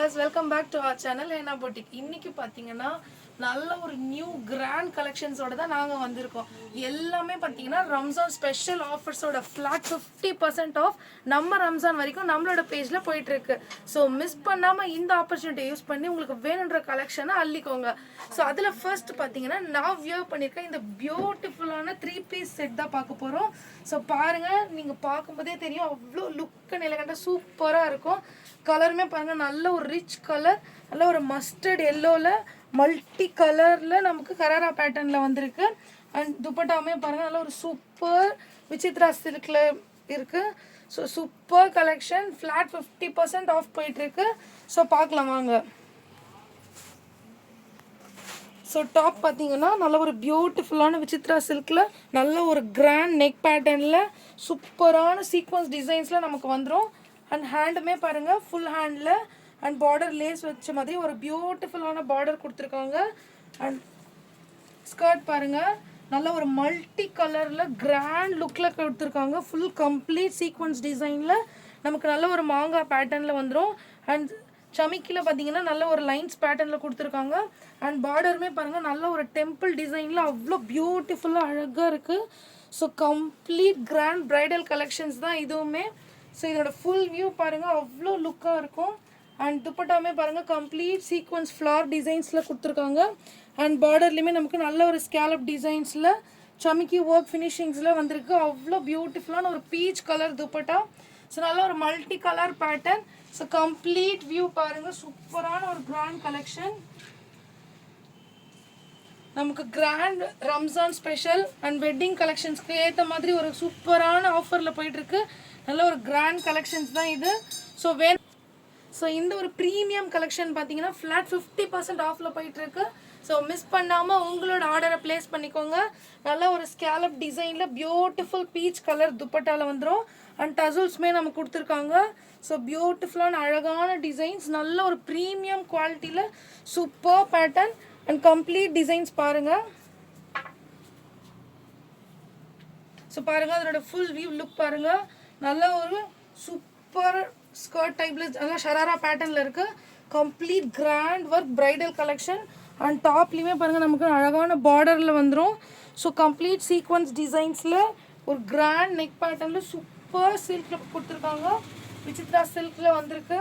Viewers, welcome back to our channel Hena boutique. இன்னைக்கு பார்த்தீங்கன்னா நல்ல ஒரு நியூ கிராண்ட் கலெக்ஷன்ஸோட தான் நாங்கள் வந்திருக்கோம். எல்லாமே பார்த்தீங்கன்னா ரம்ஜான் ஸ்பெஷல் ஆஃபர்ஸோட ஃப்ளாட் 50% ஆஃப் நம்ம ரம்ஜான் வரைக்கும் நம்மளோட பேஜில் போயிட்டுருக்கு. ஸோ மிஸ் பண்ணாமல் இந்த ஆப்பர்ச்சுனிட்டியை யூஸ் பண்ணி உங்களுக்கு வேணுன்ற கலெக்ஷனை அள்ளிக்கோங்க. ஸோ அதில் ஃபர்ஸ்ட் பார்த்தீங்கன்னா நான் வியர் பண்ணியிருக்கேன் இந்த பியூட்டிஃபுல்லான 3 பீஸ் செட் தான் பார்க்க போகிறோம். ஸோ பாருங்கள், நீங்கள் பார்க்கும்போதே தெரியும் அவ்வளோ லுக்கு நிலகண்ட சூப்பராக இருக்கும். கலருமே பாருங்கள் நல்ல ஒரு ரிச் கலர், நல்ல ஒரு மஸ்டர்ட் எல்லோவில் மல்டி கலரில் நமக்கு கராரா பேட்டர்னில் வந்திருக்கு. அண்ட் துப்பட்டாவுமே பாருங்கள் நல்ல ஒரு சூப்பர் விசித்ரா சில்கில் இருக்குது. So super collection, flat 50% off போயிட்டுருக்கு. ஸோ பார்க்கலாம் வாங்க. ஸோ டாப் பார்த்தீங்கன்னா நல்ல ஒரு பியூட்டிஃபுல்லான விசித்ரா சில்கில் நல்ல ஒரு கிராண்ட் நெக் பேட்டர்னில் சூப்பரான சீக்வன்ஸ் டிசைன்ஸில் நமக்கு வந்துடும். அண்ட் ஹேண்டுமே பாருங்கள் ஃபுல் ஹேண்டில் அண்ட் பார்டர் லேஸ் வச்ச மாதிரி ஒரு பியூட்டிஃபுல்லான பார்டர் கொடுத்துருக்காங்க. அண்ட் ஸ்கர்ட் பாருங்கள் நல்ல ஒரு மல்டி கலரில் கிராண்ட் லுக்கில் கொடுத்துருக்காங்க. ஃபுல் கம்ப்ளீட் சீக்வன்ஸ் டிசைனில் நமக்கு நல்ல ஒரு மாங்காய் பேட்டர்னில் வந்துடும். அண்ட் சமிக்கியில் பார்த்தீங்கன்னா நல்ல ஒரு லைன்ஸ் பேட்டர்னில் கொடுத்துருக்காங்க. அண்ட் பார்டருமே பாருங்கள் நல்ல ஒரு டெம்பிள் டிசைனில் அவ்வளோ பியூட்டிஃபுல்லாக அழகாக இருக்குது. So complete grand bridal collections தான் இதுவுமே. ஸோ இதோட ஃபுல் வியூ பாருங்கள் அவ்வளோ லுக்காக இருக்கும். அண்ட் துப்பட்டாமே பாருங்கள் கம்ப்ளீட் சீக்வன்ஸ் ஃப்ளார் டிசைன்ஸில் கொடுத்துருக்காங்க. அண்ட் பார்டர்லேயுமே நமக்கு நல்ல ஒரு ஸ்கேலப் டிசைன்ஸில் சமிக்கி ஒர்க் ஃபினிஷிங்ஸில் வந்திருக்கு. அவ்வளோ பியூட்டிஃபுல்லான ஒரு பீச் கலர் துப்பட்டா. ஸோ நல்ல ஒரு multi colour pattern. So complete view பாருங்கள் சூப்பரான ஒரு கிராண்ட் கலெக்ஷன். நமக்கு grand Ramzan special and wedding கலெக்ஷன்ஸ்க்கு ஏற்ற மாதிரி ஒரு சூப்பரான ஆஃபரில் போயிட்டுருக்கு. நல்ல ஒரு கிராண்ட் கலெக்ஷன்ஸ் தான் இது. ஸோ இந்த ஒரு ப்ரீமியம் கலெக்ஷன் பார்த்தீங்கன்னா ஃப்ளாட் 50% ஆஃபில் போயிட்டுருக்கு. ஸோ மிஸ் பண்ணாமல் உங்களோட ஆர்டரை ப்ளேஸ் பண்ணிக்கோங்க. நல்ல ஒரு ஸ்கேலப் டிசைனில் பியூட்டிஃபுல் பீச் கலர் துப்பட்டாவில் வந்துடும். அண்ட் டசல்ஸுமே நமக்கு கொடுத்துருக்காங்க. ஸோ பியூட்டிஃபுல்லான அழகான டிசைன்ஸ், நல்ல ஒரு ப்ரீமியம் குவாலிட்டியில் super pattern and complete designs பாருங்கள். ஸோ பாருங்கள் அதனோட ஃபுல் வியூ லுக் பாருங்கள். நல்ல ஒரு சூப்பர் ஸ்கர்ட் டைப்பில் நல்லா ஷராரா பேட்டர்னில் இருக்குது. Complete grand work bridal collection. And டாப்லேயுமே பாருங்கள் நமக்கு அழகான பார்டரில் வந்துடும். ஸோ கம்ப்ளீட் சீக்வன்ஸ் டிசைன்ஸில் ஒரு கிராண்ட் நெக் பேட்டர்னில் சூப்பர் சில்கில் கொடுத்துருக்காங்க. விசித்ரா சில்கில் வந்திருக்கு.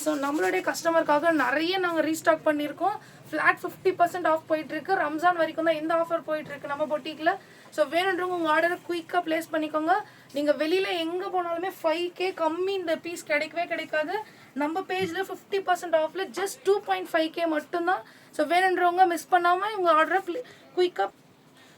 ஸோ நம்மளுடைய கஸ்டமருக்காக நிறைய நாங்கள் ரீஸ்டாக் பண்ணியிருக்கோம். ஃப்ளாட் 50% ஆஃப் போயிட்டுருக்கு. ரம்ஜான் வரைக்கும் தான் இந்த ஆஃபர் போயிட்டுருக்கு நம்ம பொட்டிக்கில். ஸோ வேணுன்றவங்க உங்கள் ஆர்டரை குயிக்காக ப்ளேஸ் பண்ணிக்கோங்க. நீங்கள் வெளியில் எங்கே போனாலுமே 5K கம்மி இந்த பீஸ் கிடைக்கவே கிடைக்காது. நம்ம பேஜில் 50% ஆஃபில் ஜஸ்ட் 2.5K மட்டும்தான். ஸோ வேணுன்றவங்க மிஸ் பண்ணாமல் உங்கள் ஆர்டரை குயிக்காக.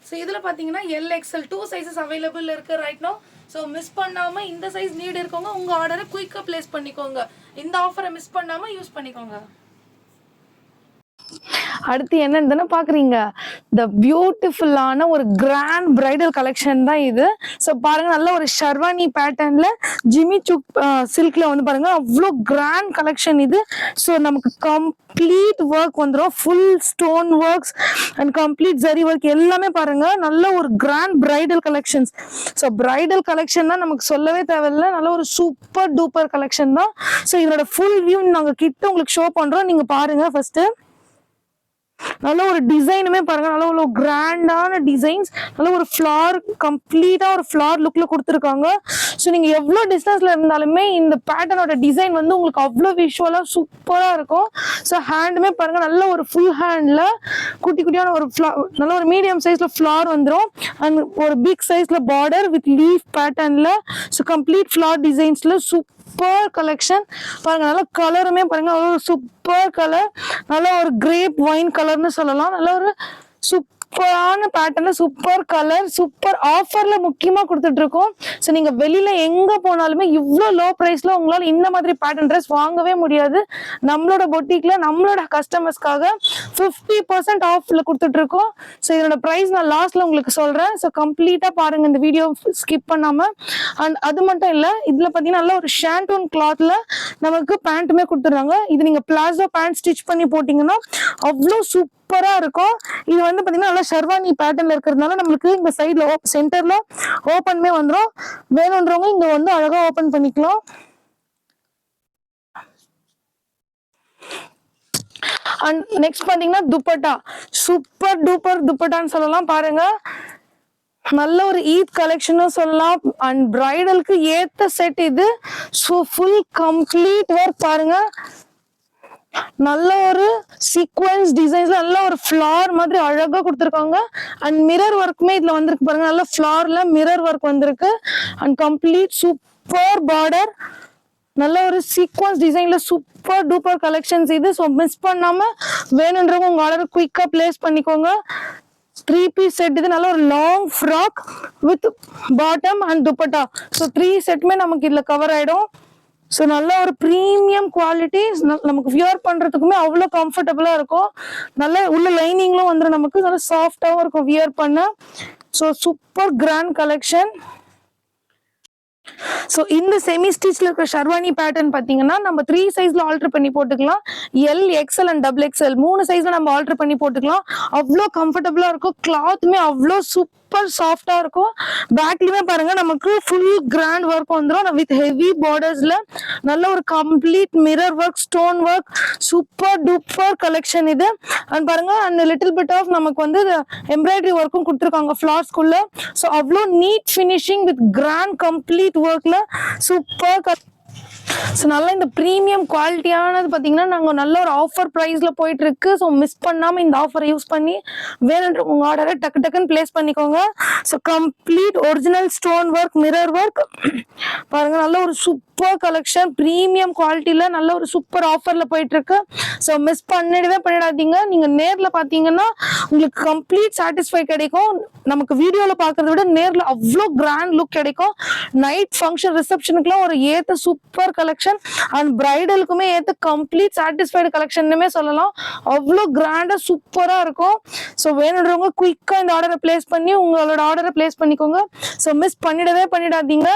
ஸோ இதில் பார்த்தீங்கன்னா LXL 2 சைஸஸ் அவைலபிள் இருக்குது ரைட் நோ. ஸோ மிஸ் பண்ணாமல் இந்த சைஸ் நீட் இருக்கவங்க உங்கள் ஆர்டரை குயிக்காக ப்ளேஸ் பண்ணிக்கோங்க. இந்த ஆஃபரை மிஸ் பண்ணாமல் யூஸ் பண்ணிக்கோங்க. அடுத்து என்னன்னு தானே பாக்குறீங்க, இந்த பியூட்டிஃபுல்லான ஒரு கிராண்ட் பிரைடல் கலெக்ஷன் தான் இது. ஸோ பாருங்க நல்ல ஒரு ஷர்வானி பேட்டர்ன்ல ஜிமி சுக் சில்க்ல வந்து பாருங்க அவ்வளோ கிராண்ட் கலெக்ஷன் இது. ஸோ நமக்கு கம்ப்ளீட் ஒர்க் வந்துடும், full stone works and complete zari work எல்லாமே பாருங்க. நல்ல ஒரு grand bridal collections. So bridal collection தான் நமக்கு சொல்லவே தேவையில்லை, நல்ல ஒரு சூப்பர் டூப்பர் கலெக்ஷன் தான். ஸோ இதோட ஃபுல் வியூ நாங்கள் கிட்ட உங்களுக்கு ஷோ பண்றோம், நீங்க பாருங்க. ஃபர்ஸ்ட் நல்ல ஒரு டிசைனுமே பாருங்க, நல்ல ஒரு கிராண்டான டிசைன்ஸ், நல்ல ஒரு ஃபிளார் கம்ப்ளீட்டா ஒரு ஃபிளார் லுக்ல கொடுத்துருக்காங்க. ஸோ நீங்க எவ்வளவு டிஸ்டன்ஸ்ல இருந்தாலுமே இந்த பேட்டர்னோட டிசைன் வந்து உங்களுக்கு அவ்வளோ விஷுவலா சூப்பரா இருக்கும். ஸோ ஹேண்டுமே பாருங்க நல்ல ஒரு ஃபுல் ஹேண்ட்ல குட்டி குட்டியான ஒரு நல்ல ஒரு மீடியம் சைஸ்ல ஃபிளார் வந்துடும். அண்ட் ஒரு பிக் சைஸ்ல பார்டர் வித் லீஃப் பேட்டர்ன்ல. ஸோ கம்ப்ளீட் ஃபிளார் டிசைன்ஸ்ல சூப்பர் கலெக்ஷன் பாருங்க. நல்ல கலருமே பாருங்க ஒரு சூப்பர் கலர், நல்ல ஒரு கிரேப் வைன் கலர்னு சொல்லலாம். நல்ல ஒரு சூப்பரான பேட்டர்ன்ல சூப்பர் கலர், சூப்பர் ஆஃபர்ல முக்கியமா கொடுத்துட்டு இருக்கோம். ஸோ நீங்க வெளியில எங்க போனாலுமே இவ்வளோ லோ பிரைஸ்ல உங்களால இந்த மாதிரி பேட்டர்ன் ட்ரெஸ் வாங்கவே முடியாது. நம்மளோட பொட்டிக்ல நம்மளோட கஸ்டமர்ஸ்க்காக 50% ஆஃப்ல கொடுத்துட்டு இருக்கோம். ஸோ இதோட ப்ரைஸ் நான் லாஸ்ட்ல உங்களுக்கு சொல்றேன். ஸோ கம்ப்ளீட்டா பாருங்க இந்த வீடியோ ஸ்கிப் பண்ணாம. அண்ட் அது மட்டும் இல்லை, இதுல பாத்தீங்கன்னா நல்ல ஒரு ஷாண்டூன் கிளாத்ல நமக்கு பேண்ட்டுமே கொடுத்துருக்காங்க. இது நீங்க பிளாசோ பேண்ட் ஸ்டிச் பண்ணி போட்டீங்கன்னா அவ்வளோ சூப்பரா இருக்கும். இது வந்து பாத்தீங்கன்னா நல்லா ஷர்வானி பேட்டர்ன்ல இருக்கிறதுனால நம்மளுக்கு இந்த சைட்ல சென்டர்ல ஓப்பன்மே வந்துடும். வேணுன்றவங்க இங்க வந்து அழகா ஓப்பன் பண்ணிக்கலாம். அண்ட் நெக்ஸ்ட் பாத்தீங்கன்னா துப்பட்டா, சூப்பர் டூப்பர் துப்பட்டான்னு சொல்லலாம். பாருங்க நல்ல ஒரு ஈத் கலெக்ஷனும் சொல்லலாம். அண்ட் பிரைடலுக்கு ஏத்த செட் இது. ஸோ ஃபுல் கம்ப்ளீட் ஒர்க் பாருங்க, நல்ல ஒரு சீக்வன்ஸ் டிசைன்ஸ்ல நல்ல ஒரு ஃபிளார் மாதிரி அழகா கொடுத்துருக்காங்க. அண்ட் மிரர் ஒர்க்குமே இதுல வந்திருக்கு பாருங்க, நல்ல ஃபிளார்ல மிரர் ஒர்க் வந்திருக்கு. அண்ட் கம்ப்ளீட் சூப்பர் பார்டர், நல்ல ஒரு சீக்வன்ஸ் டிசைன்ல சூப்பர் டூப்பர் கலெக்ஷன்ஸ் இது. ஸோ மிஸ் பண்ணாம வேணுன்றவங்க உங்க ஆர்டர் குயிக்கா பிளேஸ் பண்ணிக்கோங்க. 3 பீஸ் செட் இது. நல்ல ஒரு long frock with bottom and dupatta. So 3 செட்டுமே நமக்கு இதுல கவர் ஆயிடும். ஸோ நல்ல ஒரு ப்ரீமியம் குவாலிட்டி, நமக்கு வியர் பண்றதுக்குமே அவ்வளோ கம்ஃபர்டபுளா இருக்கும். நல்ல உள்ள லைனிங்லும் வந்து நமக்கு நல்ல சாஃப்டாகவும் இருக்கும் வியர் பண்ண. So super grand collection. So இந்த செமி ஸ்டிச்ல இருக்கிற ஷர்வானி பேட்டர்ன் பார்த்தீங்கன்னா நம்ம 3 சைஸ்ல ஆல்டர் பண்ணி போட்டுக்கலாம். L, XL and double XL 3 சைஸ்ல நம்ம ஆல்டர் பண்ணி போட்டுக்கலாம். அவ்வளோ கம்ஃபர்டபுளா இருக்கும். கிளாத்துமே அவ்வளோ சூப்பர் சாஃப்டா இருக்கும். பேக்லயுமே பாருங்க நமக்கு ஃபுல் கிராண்ட் ஒர்க் வந்துடும் வித் ஹெவி பார்டர்ஸ்ல. நல்ல ஒரு complete mirror work, stone work, super duper collection இது. அண்ட் பாருங்க அண்ட் லிட்டில் பிட் ஆஃப் நமக்கு வந்து எம்ப்ராய்டரி ஒர்க்கும் கொடுத்துருக்காங்க ஃபிளார்ஸ்குள்ள. ஸோ அவ்வளோ neat finishing with grand complete ஒர்க்ல சூப்பர். ஸோ நல்லா இந்த ப்ரீமியம் குவாலிட்டியானது பார்த்தீங்கன்னா நாங்கள் நல்ல ஒரு ஆஃபர் ப்ரைஸில் போயிட்டு இருக்கு. ஸோ மிஸ் பண்ணாமல் இந்த ஆஃபரை யூஸ் பண்ணி வேணுன்ற உங்கள் ஆர்டரை டக்கு டக்குன்னு பிளேஸ் பண்ணிக்கோங்க. So complete original stone work, mirror work பாருங்க, நல்ல ஒரு சூப்பர் கலெக்ஷன் ப்ரீமியம் குவாலிட்டியில் நல்ல ஒரு சூப்பர் ஆஃபரில் போயிட்டு இருக்கு. ஸோ மிஸ் பண்ணிடாதீங்க. நீங்கள் நேரில் பார்த்தீங்கன்னா உங்களுக்கு கம்ப்ளீட் சாட்டிஸ்ஃபை கிடைக்கும். நமக்கு வீடியோவில் பார்க்கறத விட நேரில் அவ்வளோ கிராண்ட் லுக் கிடைக்கும். நைட் ஃபங்க்ஷன் ரிசப்ஷனுக்குலாம் ஒரு ஏற்ற சூப்பர் கலெக்ஷன் அண்ட் பிரைடலுக்குமே ஏற்ற கம்ப்ளீட் சாட்டிஸ்ஃபைடு கலெக்ஷன்னுமே சொல்லலாம். அவ்வளோ கிராண்டாக சூப்பராக இருக்கும். ஸோ வேணுன்றவங்க குயிக்காக இந்த ஆர்டரை பிளேஸ் பண்ணி உங்களோட ஆர்டரை பிளேஸ் பண்ணிக்கோங்க. ஸோ மிஸ் பண்ணிடாதீங்க.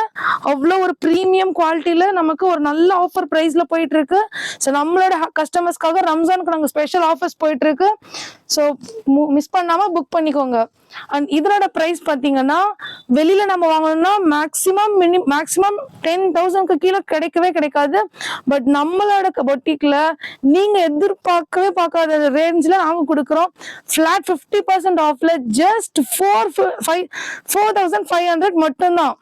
அவ்வளோ ஒரு ப்ரீமியம் குவாலிட்டியில் நமக்கு ஒரு நல்ல ஆஃபர் ப்ரைஸில் போயிட்டு இருக்கு. ஸோ நம்மளோட கஸ்டமர்ஸ்க்காக ரம்ஜானுக்கு நாங்கள் ஸ்பெஷல் ஆஃபர்ஸ் போயிட்டு இருக்கு. ஸோ மிஸ் பண்ணாம புக் பண்ணிக்கோங்க. அண்ட் இதனோட ப்ரைஸ் பார்த்தீங்கன்னா வெளியில நம்ம வாங்கணும்னா மேக்ஸிமம் 10,000க்கு கீழே கிடைக்கவே கிடைக்காது. பட் நம்மளோட பொட்டிக்ல நீங்க எதிர்பார்க்கவே பார்க்காத ரேஞ்சில் நாங்கள் கொடுக்குறோம். ஃபிளாட் 50% ஆஃப்ல ஜஸ்ட் 4,500 மட்டும்தான்.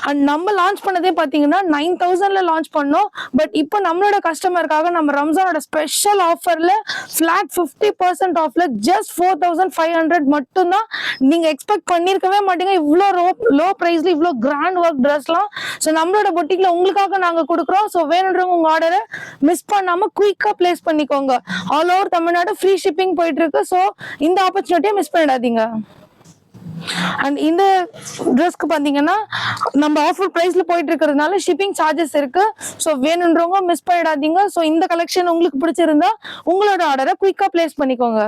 அண்ட் நம்ம லான்ச் பண்ணதே பார்த்தீங்கன்னா 9,000ல லான்ச் பண்ணோம். பட் இப்போ நம்மளோட கஸ்டமருக்காக நம்ம ரம்ஜானோட ஸ்பெஷல் ஆஃபர்ல ஃபிளாட் 50% ஆஃப்ல ஜஸ்ட் 4,500 மட்டும்தான். நீங்க எக்ஸ்பெக்ட் பண்ணிருக்கவே மாட்டீங்க இவ்வளோ லோ ப்ரைஸ்ல இவ்வளோ கிராண்ட் ஒர்க் ட்ரெஸ்லாம். ஸோ நம்மளோட பொட்டிக்ல உங்களுக்காக நாங்க கொடுக்குறோம். ஸோ வேணுன்றவங்க உங்க ஆர்டரை மிஸ் பண்ணாம குயிக்கா பிளேஸ் பண்ணிக்கோங்க. All over Tamil Nadu free shipping போயிட்டு இருக்கு. ஸோ இந்த ஆப்பர்ச்சுனிட்டியை மிஸ் பண்ணிடாதீங்க. அண்ட் இந்த ட்ரெஸ்க்கு பார்த்தீங்கன்னா நம்ம ஆஃபர் ப்ரைஸ்ல போயிட்டு இருக்கிறதுனால ஷிப்பிங் சார்ஜஸ் இருக்கு. ஸோ வேணுன்றவங்க மிஸ் பண்ணிடாதீங்க. ஸோ இந்த கலெக்ஷன் உங்களுக்கு பிடிச்சிருந்தா உங்களோட ஆர்டரை குயிக்கா பிளேஸ் பண்ணிக்கோங்க.